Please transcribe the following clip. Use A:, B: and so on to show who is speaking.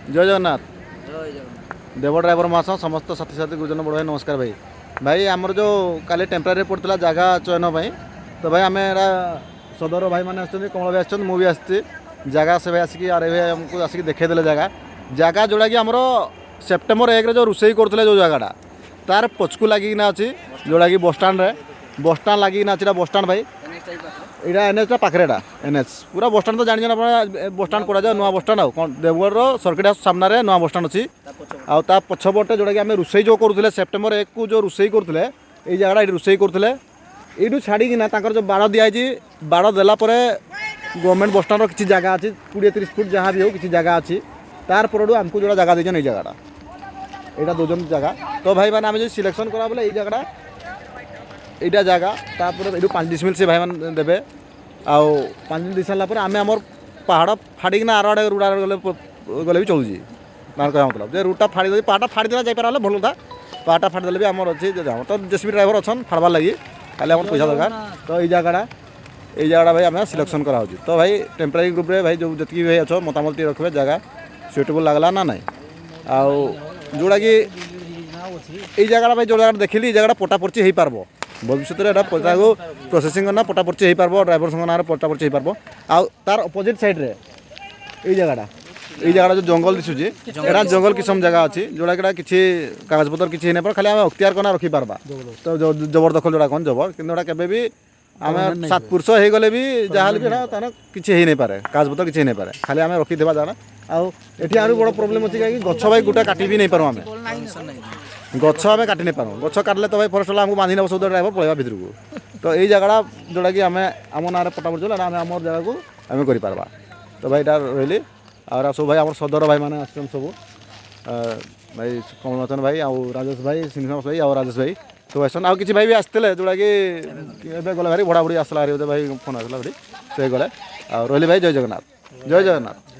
A: जय जगन्नाथ।
B: जय जगन्नाथ।
A: देव ड्राइवर महाशय समस्त साथी साथी गुरुजन बड़ भाई नमस्कार भाई। भाई आमर जो काली टेम्परारी पड़ता जगह चयन भाई तो भाई आम सदर भाई मैंने आसछन कमल भाई आसछन मुझे आसती जगह से भाई आसिक आरे भाई आमको आसिक देखा जगह जगह जोड़ा कि आमर सेप्टेम्बर 1 जो रोसई करते जो जगहटा तार पछकू लगिना अच्छी जोड़ा कि बसस्टाण्ड लगिना अच्छी बसस्टाण्ड भाई यहाँ एनएच पाखे एनएच पूरा बसस्टाण्ड तो जानी बसस्टाण्ड करा नुआ बसस्टाण्ड देवगढ़ सर्किट हाउस सामने नुआ बसस्टाण्ड अच्छी आउ पछपटे जोड़ा कि आम रोसई जो करूँ सेप्टेम्बर 1 को जो रोसई करते ये जगह ये रोसई करते यू छाड़ीना जो बाड़ दिखाई बाड़ देलापर गवर्नमेंट बसस्टाण्ड किसी जगह अच्छी 20-30 फुट जहाँ भी हो किसी जगह अच्छी तार पर आमको जो जगह देजन ये जगहटा यहाँ दोजन जगह तो भाई मैंने आम जो सिलेक्शन करा बोले ये जगहटा यहाँ जगह तापर ये 5 डिसमिल से भाई मैंने देवे आउ 5 दिन दी सारापर आम आम पहाड़ फाड़ीना आर आड़े रूट आड़े गले भी चलुची ना कह मतलब जे रूटा फाड़ी दे पहाड़ा फाड़ी देला जापर भल था पहाड़ा फाड़ी देले भी आमर अच्छी तो जेसीबी ड्राइवर अच्छा फाड़बार लगी खाली आम पैसा दरकार तो ये जगहटा भाई आम सिलेक्शन करा तो भाई टेम्परारी ग्रुप रे भाई जो जी भाई अच्छो मतामत रखिए जगह सुइटेबल लगला ना ना आउ जोड़ा कि ये जगह भाई जो जगह देखिली जगह पटा पर्ची हो पार भविष्य में पैसा को प्रोसेसिंग करना पटा पर्ची हो पार ड्राइवर संग ना पटा पर्ची हो पार आउ तार अपोजिट साइड रे ये जगह जो जंगल दिशुची यहाँ जंगल किसम जगह अच्छी जोड़ा कि किसी कागज पतर किसी नहीं खाली आम अख्तियार करना रखिपारबा तो जबरदखल जोड़ा कौन जबर कि केवे आम 7 पुरुष हो गले भी जहाँ भी तार किसी हो नहीं पारे कागज पतर किसी नहीं पारे खाली आम रखिदेवा जगह आउ एटी आरो बड़ प्रोब्लेम अच्छी कहीं गछ भाई गोटा काटी भी नहीं पारू आम गछ आम काटी नहीं पारूँ गछ काटले तो भाई फरेस्ट वाला आमको बांधी नब सब ड्राइवर पलैया भितर को तो ये जगह जोड़ा कि आम आम ना पटा पड़ आम आम जगह को आम कर तो भाई यहाँ रही और सब भाई आम सदर भाई मैंने आस सब भाई कमलनाथन भाई आउ राजेश भाई श्रीनिवास भाई और राजेश भाई सब आसन आउ किसी भाई भी आसते जोड़ा कि गले भाई बड़ा बुढ़ी आसला भाई फोन आसला से गले रही भाई जय जगन्नाथ।